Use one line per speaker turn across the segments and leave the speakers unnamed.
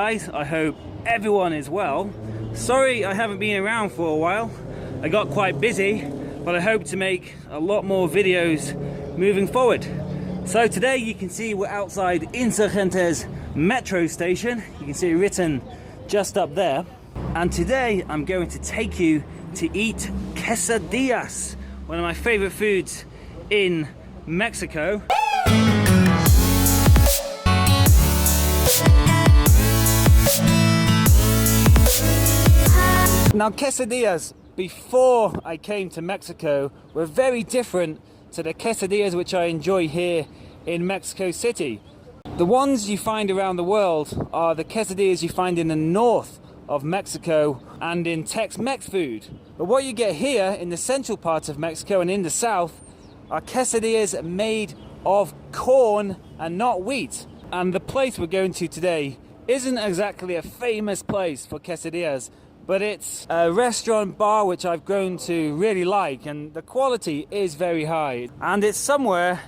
guys? I hope everyone is well. Sorry I haven't been around for a while. I got quite busy, but I hope to make a lot more videos moving forward. So today you can see we're outside Insurgentes metro station. You can see it written just up there. And today I'm going to take you to eat quesadillas, one of my favorite foods in Mexico. Now quesadillas, before I came to Mexico, were very different to the quesadillas which I enjoy here in Mexico City. The ones you find around the world are the quesadillas you find in the north of Mexico and in Tex-Mex food. But what you get here in the central part of Mexico and in the south are quesadillas made of corn and not wheat. And the place we're going to today isn't exactly a famous place for quesadillas, but it's a restaurant bar which I've grown to really like, and the quality is very high. And it's somewhere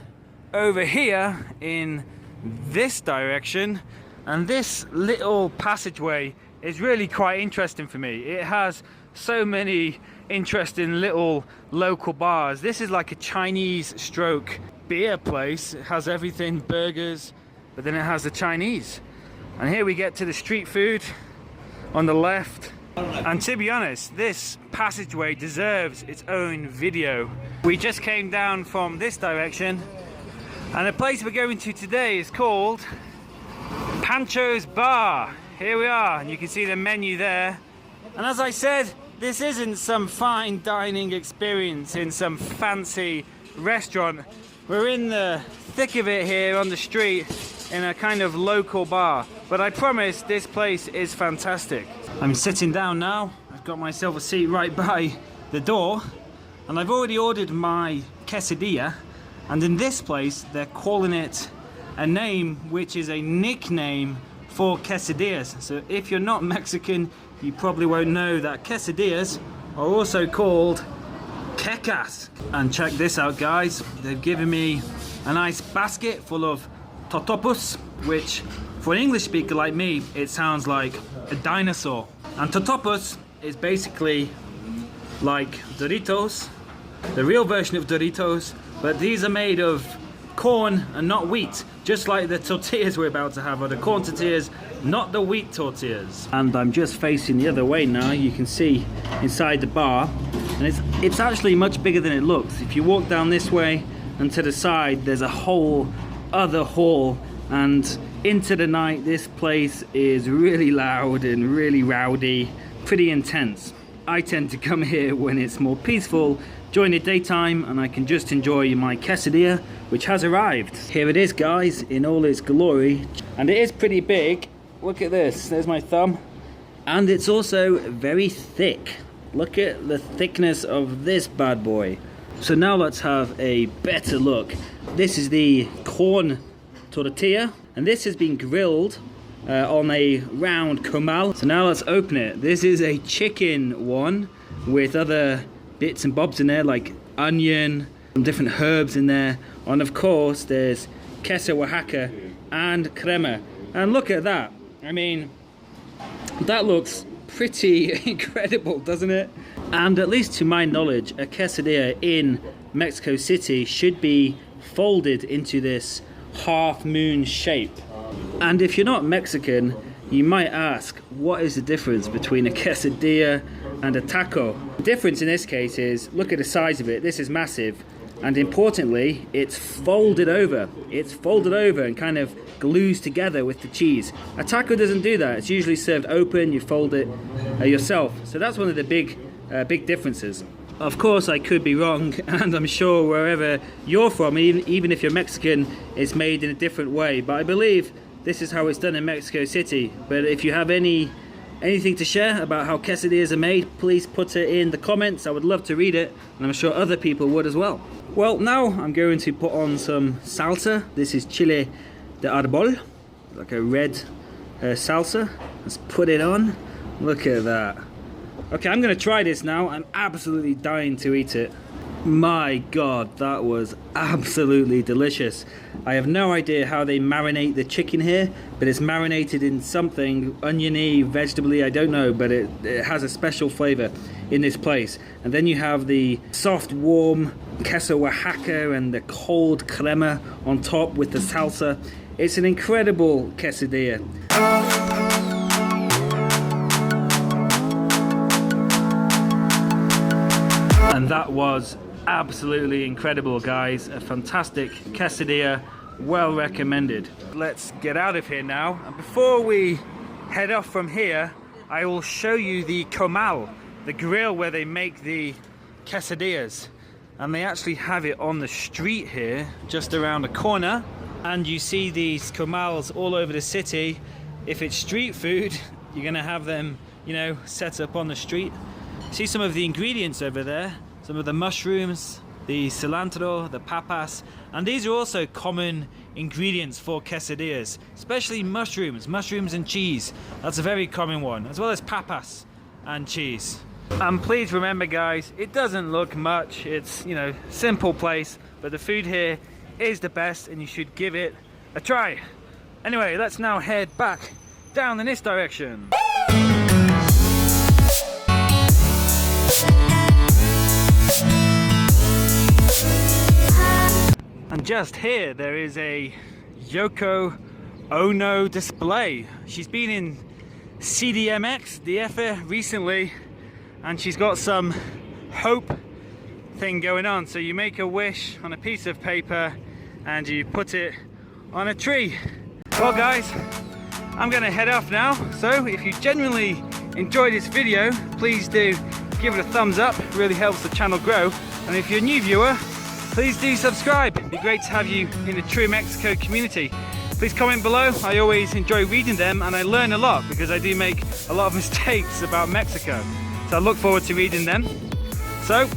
over here in this direction, and this little passageway is really quite interesting for me. It has so many interesting little local bars. This is like a Chinese stroke beer place. It has everything, burgers, but then it has the Chinese. And here we get to the street food on the left. And to be honest, this passageway deserves its own video. We just came down from this direction, and the place we're going to today is called Pancho's Bar. Here we are, and you can see the menu there. And as I said, this isn't some fine dining experience in some fancy restaurant. We're in the thick of it here on the street in a kind of local bar. But I promise this place is fantastic. I'm sitting down now. I've got myself a seat right by the door, and I've already ordered my quesadilla. And in this place, they're calling it a name which is a nickname for quesadillas. So if you're not Mexican, you probably won't know that quesadillas are also called quecas. And check this out, guys. They've given me a nice basket full of totopos, which for an English speaker like me, it sounds like a dinosaur. And totopos is basically like Doritos, the real version of Doritos, but these are made of corn and not wheat, just like the tortillas we're about to have are the corn tortillas, not the wheat tortillas. And I'm just facing the other way now. You can see inside the bar, and it's actually much bigger than it looks. If you walk down this way and to the side, there's a whole other hall, and into the night this place is really loud and really rowdy, pretty intense. I tend to come here when it's more peaceful during the daytime, and I can just enjoy my quesadilla, which has arrived. Here it is, guys, in all its glory, and it is pretty big. Look at this, there's my thumb, and it's also very thick. Look at the thickness of this bad boy. So now let's have a better look. This is the corn tortilla, and this has been grilled on a round comal. So now let's open it. This is a chicken one with other bits and bobs in there, like onion, some different herbs in there, and of course there's queso Oaxaca and crema. And look at that. I mean, that looks pretty incredible, doesn't it? And at least to my knowledge, a quesadilla in Mexico City should be folded into this half moon shape. And if you're not Mexican, you might ask, what is the difference between a quesadilla and a taco? The difference in this case is, look at the size of it. This is massive, and importantly, it's folded over. It's folded over and kind of glues together with the cheese. A taco doesn't do that. It's usually served open. You fold it yourself. So that's one of the big differences. Of course, I could be wrong, and I'm sure wherever you're from, even if you're Mexican, it's made in a different way. But I believe this is how it's done in Mexico City. But if you have anything to share about how quesadillas are made, please put it in the comments. I would love to read it, and I'm sure other people would as well. Well, now I'm going to put on some salsa. This is chile de árbol, like a red salsa. Let's put it on. Look at that. Okay, I'm going to try this now. I'm absolutely dying to eat it. My God, that was absolutely delicious. I have no idea how they marinate the chicken here, but it's marinated in something oniony, vegetably, I don't know, but it has a special flavor in this place. And then you have the soft, warm queso Oaxaca and the cold crema on top with the salsa. It's an incredible quesadilla. And that was absolutely incredible, guys. A fantastic quesadilla, well recommended. Let's get out of here now. And before we head off from here, I will show you the comal, the grill where they make the quesadillas. And they actually have it on the street here, just around the corner. And you see these comals all over the city. If it's street food, you're gonna have them, you know, set up on the street. See some of the ingredients over there. Some of the mushrooms, the cilantro, the papas, and these are also common ingredients for quesadillas, especially mushrooms and cheese. That's a very common one, as well as papas and cheese. And please remember, guys, it doesn't look much. It's, you know, simple place, but the food here is the best and you should give it a try. Anyway, let's now head back down in this direction. And just here there is a Yoko Ono display. She's been in CDMX, DF recently, and she's got some hope thing going on. So you make a wish on a piece of paper and you put it on a tree. Well guys, I'm gonna head off now. So if you genuinely enjoyed this video, please do give it a thumbs up. It really helps the channel grow. And if you're a new viewer, please do subscribe. It'd be great to have you in the true Mexico community. Please comment below. I always enjoy reading them and I learn a lot because I do make a lot of mistakes about Mexico. So I look forward to reading them. So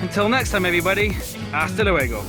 until next time, everybody, hasta luego.